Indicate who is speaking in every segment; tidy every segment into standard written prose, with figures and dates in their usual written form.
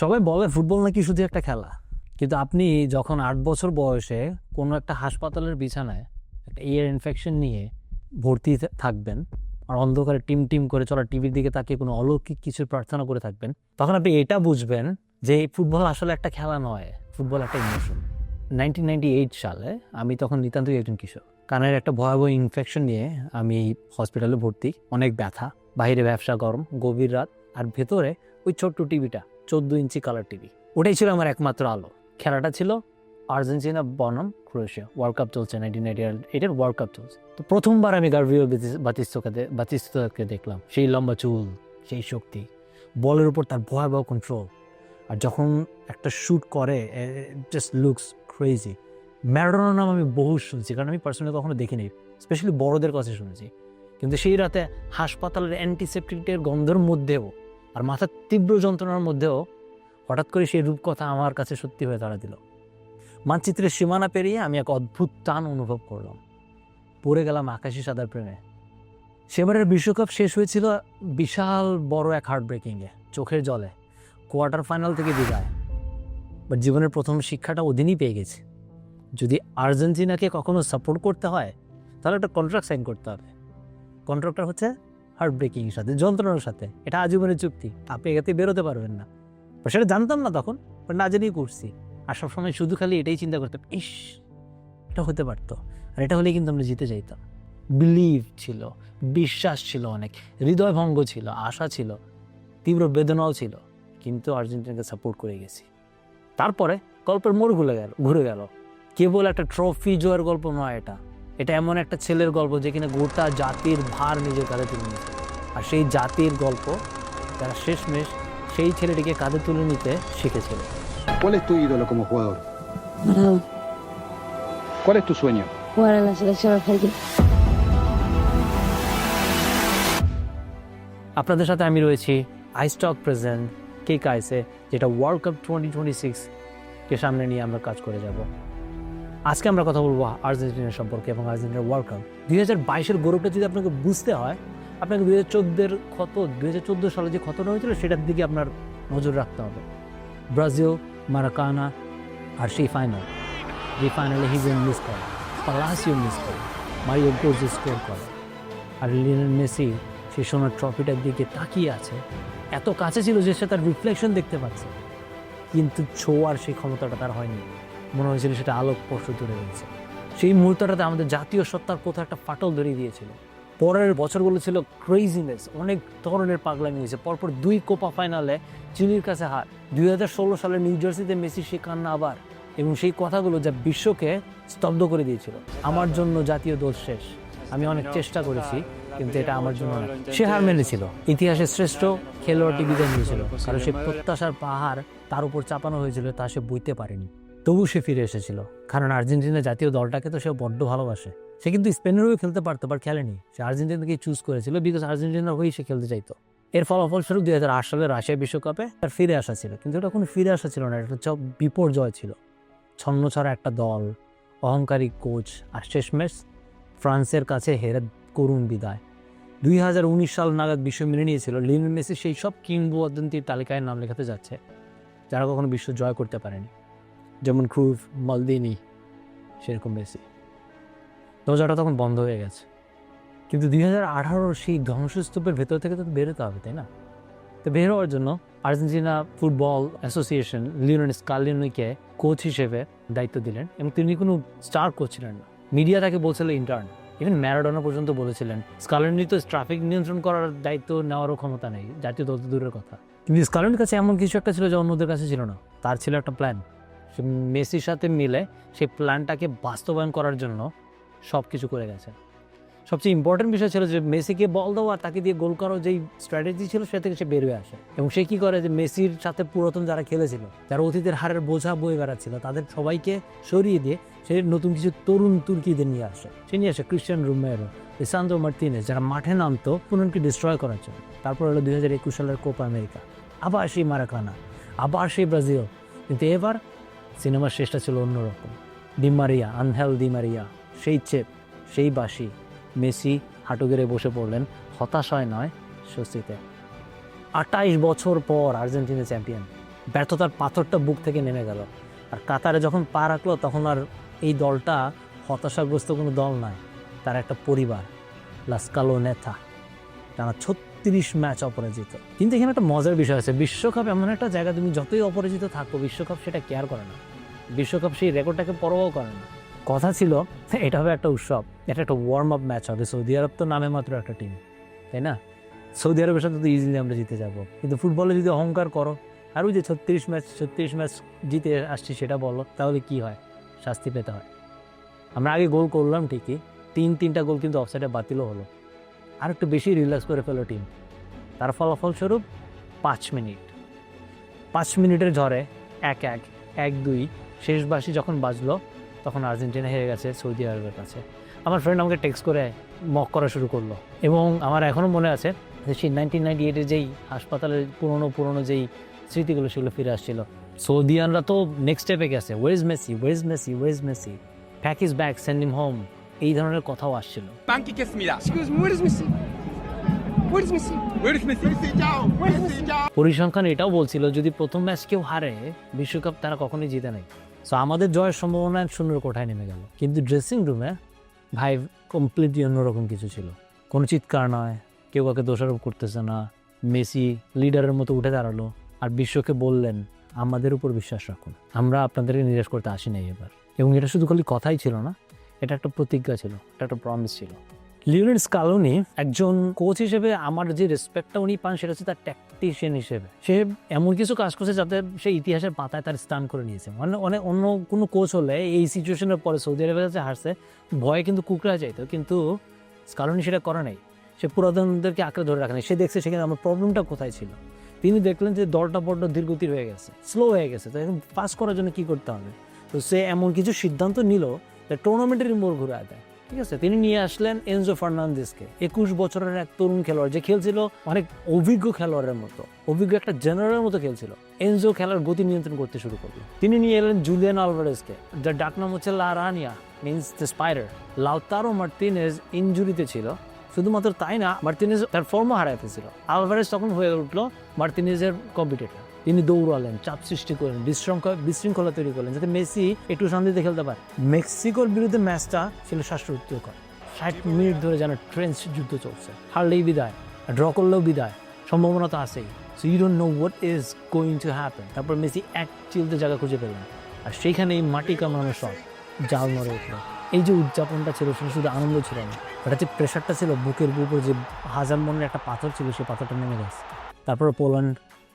Speaker 1: সবাই বলে ফুটবল নাকি শুধু একটা খেলা, কিন্তু আপনি যখন 8 বছর বয়সে কোনো একটা হাসপাতালের বিছানায় একটা ইয়ার ইনফেকশন নিয়ে ভর্তি থাকবেন আর অন্ধকারে টিম টিম করে চলা টিভির দিকে তাকিয়ে কোনো অলৌকিক কিছুর প্রার্থনা করে থাকবেন, তখন আপনি এটা বুঝবেন যে ফুটবল আসলে একটা খেলা নয়, ফুটবল একটা ইমোশন। 1998 সালে আমি তখন নিতান্তই একজন কিশোর। কানের একটা ভয়াবহ ইনফেকশন নিয়ে আমি হসপিটালে ভর্তি, অনেক ব্যথা, বাইরে ব্যবসা গরম, গভীর রাত, আর ভেতরে ওই ছোট্ট টিভিটা, 14 ইঞ্চি কালার টিভি, ওটাই ছিল আমার একমাত্র আলো। খেলাটা ছিল আর্জেন্টিনা বনাম ক্রোয়েশিয়া, ওয়ার্ল্ড কাপ চলছে, 1998 ওয়ার্ল্ড কাপ চলছে। তো প্রথমবার আমি গার্বিও বাতিস্তোকে দেখলাম, সেই লম্বা চুল, সেই শক্তি, বলের উপর তার ভয়াবহ কন্ট্রোল, আর যখন একটা শ্যুট করে জাস্ট লুকস ক্রেজি। ম্যারাডোনার নাম আমি বহু শুনছি, কারণ আমি পার্সোনালি কখনো দেখিনি, স্পেশালি বড়দের কাছে শুনেছি। কিন্তু সেই রাতে হাসপাতালের অ্যান্টিসেপটিকের গন্ধের মধ্যেও আর মাথার তীব্র যন্ত্রণার মধ্যেও হঠাৎ করে সেই রূপকথা আমার কাছে সত্যি হয়ে দাঁড়া দিল। মানচিত্রের সীমানা পেরিয়ে আমি এক অদ্ভুত টান অনুভব করলাম, পড়ে গেলাম আকাশি সাদার প্রেমে। সেবারের বিশ্বকাপ শেষ হয়েছিল বিশাল বড় এক হার্ট ব্রেকিংয়ে, চোখের জলে, কোয়ার্টার ফাইনাল থেকে বিদায়। বাট জীবনের প্রথম শিক্ষাটা ওদিনই পেয়ে গেছি, যদি আর্জেন্টিনাকে কখনো সাপোর্ট করতে হয় তাহলে একটা কন্ট্রাক্ট সাইন করতে হবে। কন্ট্রাক্টটা হচ্ছে হার্ট ব্রেকিংয়ের সাথে, যন্ত্রণার সাথে। এটা আজীবনের চুক্তি, আপনি এগাতে বেরোতে পারবেন না। সেটা জানতাম না তখন, বাট না জেনেই করছি। আর সবসময় শুধু খালি এটাই চিন্তা করতাম, ইস এটা হতে পারতো, আর এটা হলেই কিন্তু আমরা জিতে যাইতাম। বিলিভ ছিল, বিশ্বাস ছিল, অনেক হৃদয় ভঙ্গ ছিল, আশা ছিল, তীব্র বেদনাও ছিল, কিন্তু আর্জেন্টিনাকে সাপোর্ট করে গেছি। তারপরে গল্পের মোড় ঘুরে গেল। কেবল একটা ট্রফি জয়ের গল্প নয়, এটা এমন একটা ছেলের গল্প যে কিনা গোটা জাতির ভার নিজের কাঁধে তুলে নিয়েছে। আর সেই জাতির গল্প যারা শেষমেশ সেই ছেলেটিকে কাঁধে তুলে নিতে শিখেছিল।
Speaker 2: ¿Cuál es tu ídolo como jugador?
Speaker 3: Maradona,
Speaker 2: ¿Cuál es tu sueño?
Speaker 3: jugar en la selección argentina.
Speaker 1: আপনাদের সাথে আমি রয়েছি আইস্টক প্রেজেন্ট কেক আইসে, যেটা ওয়ার্ল্ড কাপ 2026কে সামনে নিয়ে আমরা কাজ করে যাব। আজকে আমরা কথা বলবো আর্জেন্টিনা সম্পর্কে এবং আর্জেন্টিনার ওয়ার্ল্ড কাপ। 2022-এর গৌরবটা যদি আপনাকে বুঝতে হয়, আপনাকে 2014 সালে যে ক্ষতটা হয়েছিল সেটার দিকে আপনার নজর রাখতে হবে। ব্রাজিল, মারাকানা, আর সেই ফাইনাল, যে ফাইনালে হিগুয়েইন মিস করে, পালাসিও মিস করে, মারিও গোটজে স্কোর করে, আর লিওনেল মেসি সেই সোনার ট্রফিটার দিকে তাকিয়ে আছে। এত কাছে ছিল যে সে তার রিফ্লেকশন দেখতে পাচ্ছে, কিন্তু ছোঁয়ার সেই ক্ষমতাটা তার হয়নি। মনে হয়েছিল সেটা আলোকস্পর্শ ধরে গেছে। সেই মুহূর্তটাতে আমাদের জাতীয় সত্তার কোথাও একটা ফাটল ধরিয়ে দিয়েছিল। পরের বছরগুলো ছিল ক্রেজিনেস, অনেক ধরনের পাগলামি হয়েছে। পরপর 2 কোপা ফাইনালে চিলির কাছে হার, 2016 সালে নিউ জার্সিতে মেসি সে কান্না আবার, এবং সেই কথাগুলো যা বিশ্বকে স্তব্ধ করে দিয়েছিল। আমার জন্য জাতীয় দল শেষ, আমি অনেক চেষ্টা করেছি, কিন্তু এটা আমার জন্য না। সে হার মেনেছিল, ইতিহাসের শ্রেষ্ঠ খেলোয়াড়টি বিদায় নিয়েছিল, কারণ সে প্রত্যাশার পাহাড় তার উপর চাপানো হয়েছিল, তা সে বইতে পারেনি। তবু সে ফিরে এসেছিল, কারণ আর্জেন্টিনা জাতীয় দলটাকে তো সে বড্ড ভালোবাসে। সে কিন্তু স্পেনের হয়েও খেলতে পারতো, বাট খেলেনি। সে আর্জেন্টিনাকে চুজ করেছিল, বিকজ আর্জেন্টিনার হয়েই সে খেলতে চাইতো। এর ফলাফলস্বরূপ 2008 সালে রাশিয়া বিশ্বকাপে তার ফিরে আসা ছিল, কিন্তু এটা কোনো ফিরে আসা ছিল না, এটা বিপর্যয় ছিল। ছন্নছাড়া একটা দল, অহংকারী কোচ, আর শেষমেশ ফ্রান্সের কাছে হেরে করুণ বিদায়। 2019 সাল নাগাদ বিশ্ব মেনে নিয়েছিল লিওনেল মেসি সেই সব কিংবদন্তির তালিকায় নাম লেখাতে যাচ্ছে যারা কখনো বিশ্ব জয় করতে পারেনি, যেমন ক্রুফ, মালদিনি, সেরকম মেসি। দরজাটা তখন বন্ধ হয়ে গেছে। কিন্তু 2018 সেই ধ্বংসস্তূপের ভেতর থেকে তো বেরোতে হবে, তাই না? তো বের হওয়ার জন্য আর্জেন্টিনা ফুটবল অ্যাসোসিয়েশন লিওনেল স্কালোনিকে কোচ হিসেবে দায়িত্ব দিলেন, এবং তিনি কোনো স্টার কোচ ছিলেন না। মিডিয়া তাকে বলছিল ইন্টার্ন, ইভেন ম্যারাডোনা পর্যন্ত বলেছিলেন স্কালোনি তো ট্রাফিক নিয়ন্ত্রণ করার দায়িত্ব নেওয়ারও ক্ষমতা নেই, জাতীয় দল দূরের কথা। কিন্তু স্কালোনির কাছে এমন কিছু একটা ছিল যা অন্যদের কাছে ছিল না। তার ছিল একটা প্ল্যান, সে মেসির সাথে মিলে সেই প্ল্যানটাকে বাস্তবায়ন করার জন্য সব কিছু করে গেছে। সবচেয়ে ইম্পর্টেন্ট বিষয় ছিল যে মেসিকে বল দেওয়া আর তাকে দিয়ে গোল করার যেই স্ট্র্যাটেজি ছিল সে থেকে সে বেরিয়ে আসে, এবং সে কী করে যে মেসির সাথে পুরাতন যারা খেলেছিল, যারা অতীতের হারের বোঝা বয়ে বেড়াচ্ছিল, তাদের সবাইকে সরিয়ে দিয়ে সে নতুন কিছু তরুণ তুর্কিদের নিয়ে আসে। সে নিয়ে আসে ক্রিস্টিয়ানো রোমেরো, লিসান্দ্রো মার্টিনেজ, যারা মাঠে নামতো পুননকে ডিস্ট্রয় করার জন্য। তারপর হলো 2021 সালের কোপা আমেরিকা, আবার সেই মারাকানা, আবার সেই ব্রাজিল। কিন্তু এবার সিনেমার শেষটা ছিল অন্যরকম। Di Maria, Angel Di Maria, সেই চেপ, সেই বাঁশি। মেসি হাঁটু গেড়ে বসে পড়লেন, হতাশায় নয়, স্বস্তিতে। 28 বছর পর আর্জেন্টিনা চ্যাম্পিয়ন। ব্যর্থতার পাথরটা বুক থেকে নেমে গেল। আর কাতারে যখন পা রাখলো তখন আর এই দলটা হতাশাগ্রস্ত কোনো দল নয়, তার একটা পরিবার, লা স্কালোনেথা, টানা 36 ম্যাচ অপরাজিত। কিন্তু এখানে একটা মজার বিষয় আছে, বিশ্বকাপ এমন একটা জায়গা, তুমি যতই অপরাজিত থাকো বিশ্বকাপ সেটা কেয়ার করে না, বিশ্বকাপ সেই রেকর্ডটাকে পরোয়াও করে না। কথা ছিল এটা হবে একটা উৎসব, এটা একটা ওয়ার্ম আপ ম্যাচ হবে, সৌদি আরব তো নামে মাত্র একটা টিম, তাই না? সৌদি আরবের সাথে তো ইজিলি আমরা জিতে যাব, কিন্তু ফুটবলে যদি অহংকার করো আর ওই যে 36 ম্যাচ জিতে আসছি সেটা বলো, তাহলে কি হয়? শাস্তি পেতে হয়। আমরা আগে গোল করলাম ঠিকই, তিনটা গোল কিন্তু অফসাইডে বাতিলও হলো, আর একটু বেশি রিল্যাক্স করে ফেলো টিম। তার ফলাফলস্বরূপ 5 মিনিটের ঝড়ে 1-1, 1-2 শেষ বাঁশি যখন বাজলো তখন আর্জেন্টিনা হেরে গেছে সৌদি আরবের কাছে। আমার ফ্রেন্ড আমাকে টেক্সট করে মক করা শুরু করলো, এবং আমার এখনও মনে আছে যে সেই 1998-এর যেই হাসপাতালের পুরনো যেই স্মৃতিগুলো সেগুলো ফিরে আসছিল। সৌদিয়ানরা তো নেক্সট স্টেপে গেছে, war is Messi, pack is back, send him home, এই ধরনের কথাও আসছিল।
Speaker 4: Banchi che smila. Excuse me, where is Messi? Where is Messi? Where is Messi? Messi down. Where is Messi down?
Speaker 1: পরিসংখ্যান এটাও বলছিল যদি প্রথম ম্যাচ কেউ হারে বিশ্বকাপ তারা কখনোই জিতে নাই। সো আমাদের জয়ের সম্ভাবনা 0 কোঠায় নেমে গেল। কিন্তু ড্রেসিং রুমে ভাই কমপ্লিটলি অন্যরকম কিছু ছিল, কোনো চিৎকার নয়, কেউ কাউকে দোষারোপ করতেছে না, মেসি লিডারের মতো উঠে দাঁড়ালো আর বিশ্বকে বললেন আমাদের উপর বিশ্বাস রাখুন, আমরা আপনাদেরকে নিরাশ করতে আসি নাই এবার। এবং এটা শুধু খালি কথাই ছিল না, এটা একটা প্রতিজ্ঞা ছিল, এটা একটা প্রমিস ছিল। লিওনেল স্কালোনি একজন কোচ হিসেবে আমার যে রেসপেক্টটা উনি পান সেটা হচ্ছে তার ট্যাকটিশিয়ান হিসেবে। সে এমন কিছু কাজ করছে যাতে সে ইতিহাসের পাতায় তার স্থান করে নিয়েছে। মানে অন্য কোনো কোচ হলে এই সিচুয়েশনের পরে সৌদি আরবের কাছে হারছে, ভয়ে কিন্তু কুকড়া যাইতো, কিন্তু স্কালোনি সেটা করে নাই। সে পুরাতনদেরকে আঁকড়ে ধরে রাখে নাই, সে দেখছে সেখানে আমার প্রবলেমটা কোথায় ছিল। তিনি দেখলেন যে দলটা বড্ড ধীরগতির হয়ে গেছে, স্লো হয়ে গেছে, তো এখন পাস করার জন্য কী করতে হবে। তো সে এমন কিছু সিদ্ধান্ত নিল যে টুর্নামেন্টের মোড় ঘুরে দেয়। ঠিক আছে, তিনি নিয়ে আসলেন এনজো ফার্নান্দেজকে, 21 বছরের এক তরুণ খেলোয়াড় যে খেলছিল অনেক অভিজ্ঞ খেলোয়াড়ের মতো, অভিজ্ঞ একটা জেনারেলের মতো খেলছিল। এনজো খেলার গতি নিয়ন্ত্রণ করতে শুরু করলো। তিনি নিয়ে এলেন জুলিয়ান আলভারেজকে, যার ডাকনাম হচ্ছে La Araña, means the spider. Lautaro Martinez ইনজুরিতে ছিল, শুধুমাত্র তাই না, মার্টিনেজ তার ফর্মও হারায় ফেলছিল। আলভারেজ তখন হয়ে উঠলো মার্টিনেজের কম্পিটিটর। তিনি দৌড়ালেন, চাপ সৃষ্টি করলেন, বিশৃঙ্খলা তৈরি করলেন যাতে মেসি একটু শান্তিতে খেলতে পারে। মেক্সিকোর বিরুদ্ধে ম্যাচটা ছিল শ্বাসরুদ্ধকর, 60 মিনিট ধরে যেন ট্রেন্চ যুদ্ধ চলছে। হারলেই বিদায়, ড্র করলেও বিদায়, সম্ভাবনা তো আছেই। So you don't know what is going to happen. তারপর মেসি এক চিলতে জায়গা খুঁজে পেলেন, আর সেইখানে এই মাটি কামানো শট জাল নড়ে উঠলো। এই যে উদযাপনটা ছিল সেটা শুধু আনন্দ ছিল না, এটা যে প্রেশারটা ছিল বুকের উপর, যে 1000 মনের একটা পাথর ছিল, সেই পাথরটা নেমে গেছে। তারপর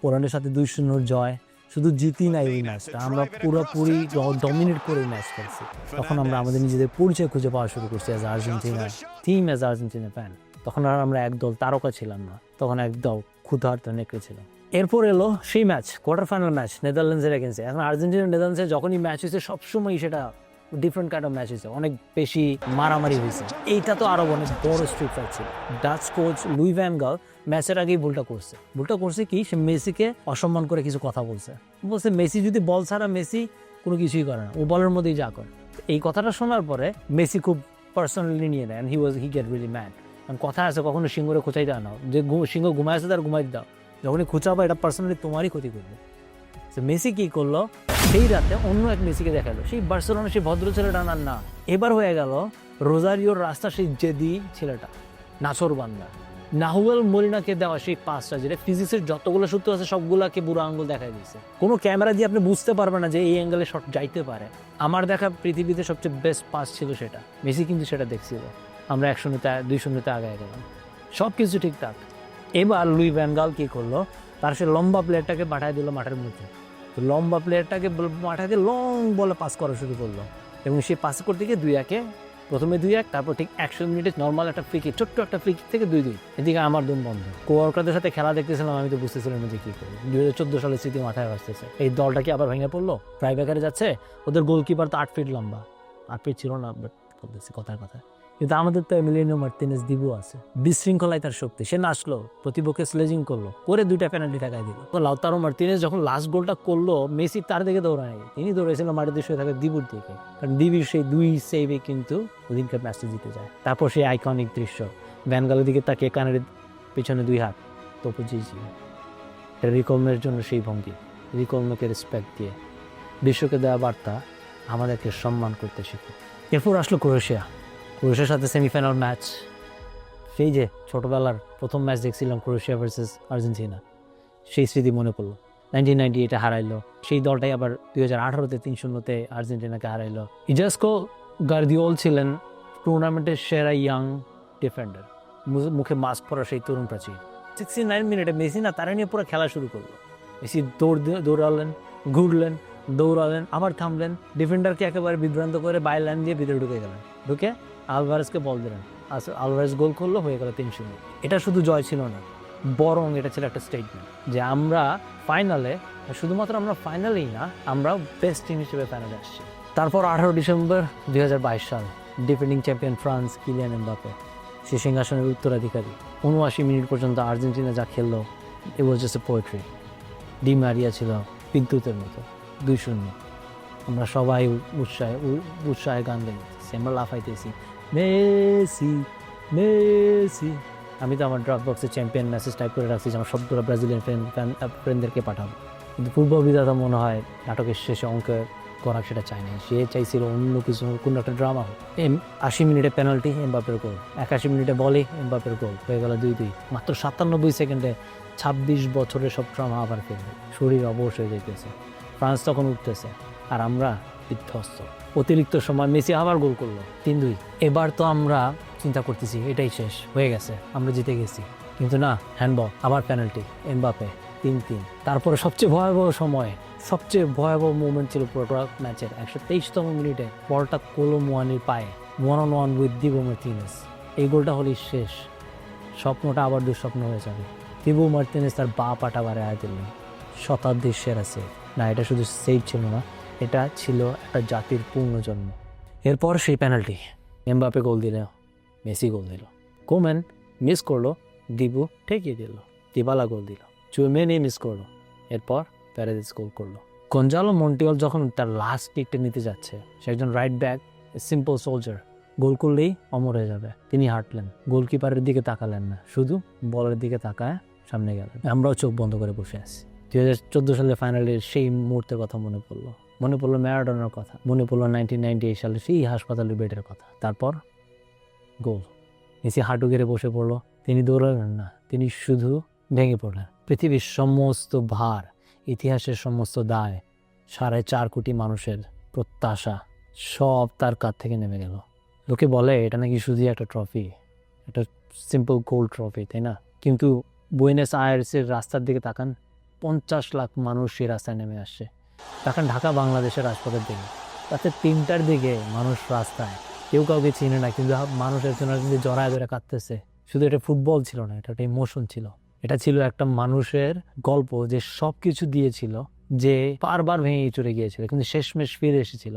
Speaker 1: পোল্যান্ডের সাথে 2-0 জয়, শুধু জিতি নাই ওই ম্যাচটা, আমরা পুরোপুরি ডমিনেট করে ম্যাচ খেলছি। তখন আমরা আমাদের নিজেদের পরিচয় খুঁজে পাওয়া শুরু করছি as Argentina team, as Argentina fan. তখন আর আমরা একদল তারকা ছিলাম না, তখন একদল ক্ষুধার্ত নেকড়ে ছিলাম। এরপর এলো সেই ম্যাচ, কোয়ার্টার ফাইনাল ম্যাচ নেদারল্যান্ডসের এগেন্সে। এখন আর্জেন্টিনা নেদারল্যান্ডসে যখনই ম্যাচ হয়েছে সবসময় সেটা ডিফারেন্ট কাইন্ড অফ ম্যাচ হয়েছে, অনেক বেশি মারামারি হয়েছে। এইটা তো আরো অনেক বড় স্ট্রিট ফাইট ছিল। ডাচ কোচ লুই ভ্যান গাল ম্যাচের আগেই ভুলটা করছে কি, সে মেসিকে অসম্মান করে কিছু কথা বলছে মেসি যদি বল ছাড়া মেসি কোনো কিছুই করে না, ও বলের মধ্যেই যা করে। এই কথাটা শোনার পরে মেসি খুব পার্সোনালি নিয়ে নেয়, হি গেট রিয়েলি ম্যাড। কারণ কথা আছে কখনো সিংহরে খোঁচাই দেওয়া নাও, যে সিংহ ঘুমায় আছে তার ঘুমাই দাও, যখনই খোঁচাবো এটা পার্সোনালি তোমারই ক্ষতি করবে। মেসি কি করলো, সেই রাতে অন্য এক মেসিকে দেখালো, সেই বার্সেলোনা সেই ভদ্র ছেলেটা না, এবার হয়ে গেল রোজারিওর রাস্তা সেই জেদি ছেলেটা, নাছর বান্দা নাহুয়েল মলিনাকে দেওয়া সেই পাসটা, যেটা ফিজিক্সের যতগুলো সূত্র আছে সবগুলাকে বুড়ো আঙ্গুল দেখাই দিয়েছে। কোনো ক্যামেরা দিয়ে আপনি বুঝতে পারবেন না যে এই অ্যাঙ্গেলে শট যাইতে পারে। আমার দেখা পৃথিবীতে সবচেয়ে বেস্ট পাস ছিল সেটা, মেসি কিন্তু সেটা দেখছিল। আমরা 1-2-0 আগায় গেলাম, সব কিছু ঠিকঠাক। এবার লুই ভ্যান গাল কি করলো, তার সে লম্বা প্লেয়ারটাকে পাঠায় দিল মাঠের মধ্যে। তো লম্বা প্লেয়ারটাকে মাঠে দিয়ে লং বলে পাস করা শুরু করলো, এবং সে পাস করতে গিয়ে 2-1, প্রথমে 2-1, তারপর ঠিক 100 মিনিটে নর্মাল একটা ফ্রি কিক, ছোট্ট একটা ফ্রি কিক থেকে 2-2। এদিকে আমার দম বন্ধ, কোয়ার্কারদের সাথে খেলা দেখতেছিলাম, আমি তো বুঝতেছিলাম যে কি করবো। 2014 সালের স্মৃতি মাথায় আসতেছে, এই দলটা কি আবার ভেঙে পড়লো, ট্রাইব্রেকারে যাচ্ছে। ওদের গোলকিপার তো 8 ফিট লম্বা, 8 ফিট ছিল না, বাট বলতেছি কথার কথা। কিন্তু আমাদের তো এমিলিয়ানো মার্টিনেজ দিবু আছে, বিশৃঙ্খলায় তার শক্তি, সে নাচলো, প্রতিপক্ষে স্লেজিং করলো, করে 2টা পেনাল্টি ঠেকাই দিল। লাউতারো মার্টিনেজ যখন লাস্ট গোলটা করলো, মেসি তার দিকে দৌড়ায়, তিনি দৌড়েছিল মাটিতে শুয়ে থাকা দিবুর দিকে, কারণ দিবির সেই 2 সেভে কিন্তু ওদিনকার ম্যাচটা জিতে যায়। তারপর সেই আইকনিক দৃশ্য, ভ্যান গালের দিকে তাকে কানের পিছনে 2 হাত, তোপো জি রিকমের জন্য সেই ভঙ্গি, রিকলমকে রেসপেক্ট দিয়ে বিশ্বকে দেওয়া বার্তা আমাদেরকে সম্মান করতে শিখো। এরপর আসলো ক্রোয়েশিয়ার সাথে সেমিফাইনাল ম্যাচ। সেই যে ছোটোবেলার প্রথম ম্যাচ দেখছিলাম ক্রোয়েশিয়া ভার্সেস আর্জেন্টিনা, সেই স্মৃতি মনে পড়লো। 1998 হারাইলো সেই দলটাই, আবার 2018-তে 3-0 আর্জেন্টিনাকে হারাইলো। ইজাস্কো গার্দিওল ছিলেন টুর্নামেন্টের সেরা ইয়াং ডিফেন্ডার, মুখে মাস্ক পরা সেই তরুণ প্রাচীর। 69 মিনিটে মেসি না তারা নিয়ে পুরো খেলা শুরু করলো। মেসি দৌড়ালেন, ঘুরলেন, দৌড়ালেন, আবার থামলেন, ডিফেন্ডারকে একেবারে বিভ্রান্ত করে বাইরে লাইন দিয়ে ভিতরে ঢুকে গেলেন। ঢুকে আলভারেজকে বল দিলেন, আলভারেজ গোল করলো, হয়ে গেল 3-0। এটা শুধু জয় ছিল না, বরং এটা ছিল একটা স্টেটমেন্ট যে আমরা ফাইনালে, শুধুমাত্র আমরা ফাইনালেই না, আমরা বেস্ট টিম হিসেবে ফাইনালে আসছি। তারপর 18 ডিসেম্বর 2022 সাল, defending champion France, Kylian Mbappe সে সিংহাসনের উত্তরাধিকারী। 79 মিনিট পর্যন্ত আর্জেন্টিনা যা খেললো, it was just a poetry. Di Maria ছিল বিদ্যুতের মতো, 2-0। আমরা সবাই উৎসাহে গান গাইতেছি, আমরা লাফাইতেছি, মেসি মেসি। আমি তো আমার ড্রপ বক্সে চ্যাম্পিয়ন মেসেজ টাইপ করে রাখছি যে আমার সবগুলো ব্রাজিলিয়ান ফ্রেন্ডদেরকে পাঠাবো, কিন্তু পূর্ব বিধাতা মনে হয় নাটকের শেষে অঙ্ক করা সেটা চায় না, সে চাইছিল অন্য কিছু, কোনো একটা ড্রামা হোক। 80 মিনিটে পেনাল্টি, এমবাপের গোল। 81 মিনিটে বলে, এমবাপের গোল, হয়ে গেল 2-2। মাত্র 97 সেকেন্ডে 26 বছরের সব ড্রামা আবার ফেলবে, শরীর অবশ হয়ে যেতেছে। ফ্রান্স তখন উঠতেছে আর আমরা বিধ্বস্ত। অতিরিক্ত সময় মেসি আবার গোল করলো, 3-2। এবার তো আমরা চিন্তা করতেছি এটাই শেষ হয়ে গেছে, আমরা জিতে গেছি, কিন্তু না, হ্যান্ডবল, আবার পেনাল্টি, এমবাপে, 3-3। তারপরে সবচেয়ে ভয়াবহ সময়, সবচেয়ে ভয়াবহ মুভমেন্ট ছিল পুরোটা ম্যাচের। 123তম মিনিটে বলটা কোলো মুয়ানির পায়ে, 1-on-1 উইথ দিবো মার্টিনেজ। এই গোলটা হলেই শেষ, স্বপ্নটা আবার দুঃস্বপ্ন হয়ে যাবে। দিবো মার্টিনেজ তার বা পাটা বাড়ায় দিলেন, শতাব্দীর সেরা সেভ। না, এটা শুধু সেভ ছিল না, এটা ছিল একটা জাতির পূর্ণজন্ম। এরপর সেই পেনাল্টি, এমবাপে গোল দিল, মেসি গোল দিল, কোম্যান মিস করলো, দিবু ঠেকিয়ে দিল, দিবালা গোল দিল, চুমেনি মিস করলো, এরপর প্যারেদেস গোল করলো। গঞ্জালো মন্টিওল যখন তার লাস্ট কিকটা নিতে যাচ্ছে, সে একজন রাইট ব্যাক, সিম্পল সোলজার, গোল করলেই অমর হয়ে যাবে, তিনি হাঁটলেন, গোলকিপারের দিকে তাকালেন না, শুধু বলের দিকে তাকায় সামনে গেলেন। আমরাও চোখ বন্ধ করে বসে আছি। 2014 সালে ফাইনালের সেই মুহূর্তের কথা মনে পড়লো ম্যারাডোনার কথা, মনে পড়লো 1998 সালে সেই হাসপাতালের বেডের কথা। তারপর গোল, মেসি হাঁটু গেড়ে বসে পড়লো, তিনি দৌড়ালেন না, তিনি শুধু ভেঙে পড়লেন। পৃথিবীর সমস্ত ভার, ইতিহাসের সমস্ত দায়, 4.5 কোটি মানুষের প্রত্যাশা সব তার কাঁধ থেকে নেমে গেল। লোকে বলে এটা নাকি শুধু একটা ট্রফি, একটা সিম্পল গোল্ড ট্রফি, তাই না? কিন্তু বুয়েনোস আয়ার্সের রাস্তার দিকে তাকান, 50 লাখ মানুষ সেই রাস্তায় নেমে আসছে। তাকান ঢাকা বাংলাদেশের রাজপথের দিকে, রাতে 3টার দিকে মানুষ রাস্তায়, কেউ কাউকে চিনে না, কিন্তু মানুষের জন্য কিন্তু জড়ায় ধরে কাঁদতেছে। শুধু এটা ফুটবল ছিল না, এটা একটা ইমোশন ছিল, এটা ছিল একটা মানুষের গল্প যে সব কিছু দিয়েছিল, যে বারবার ভেঙে চড়ে গিয়েছিল, কিন্তু শেষমেশ ফিরে এসেছিল,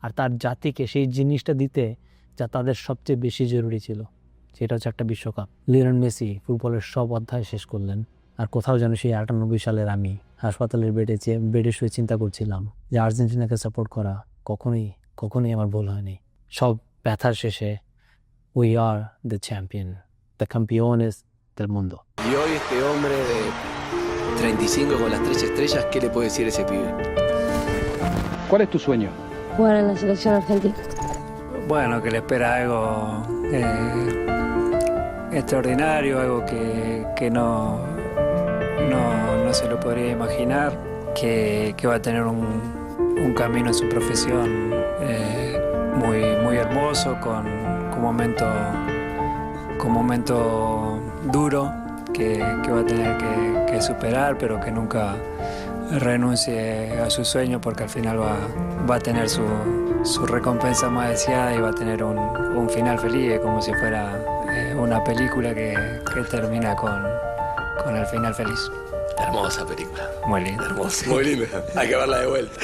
Speaker 1: আর তার জাতিকে সেই জিনিসটা দিতে যা তাদের সবচেয়ে বেশি জরুরি ছিল, সেটা হচ্ছে একটা বিশ্বকাপ। লিওনেল মেসি ফুটবলের সব অধ্যায় শেষ করলেন, আর কোথাও যেন সেই 98 সালের আমি হাসপাতালের বেডে শুয়ে চিন্তা করছিলাম যে আর্জেন্টিনাকে সাপোর্ট করা কখনোই আমার ভুল হয়নি। সব ব্যথার শেষে we are the champion, the campeones del mundo.
Speaker 5: Y hoy este hombre de 35 con las 3 estrellas, ¿qué le puede decir ese pibe?
Speaker 2: ¿Cuál es tu sueño?
Speaker 3: Jugar en la selección argentina.
Speaker 6: Bueno, que le espera algo extraordinario, algo que no se lo podría imaginar, que va a tener un camino en su profesión muy hermoso, con momento duro que va a tener que superar, pero que nunca renuncie a su sueño, porque al final va a tener su recompensa más deseada y va a tener un final feliz, como si fuera una película que termina con el final feliz.
Speaker 5: Hermosa película.
Speaker 6: Muy linda.
Speaker 5: Hermosa. Muy linda. Hay que verla de vuelta.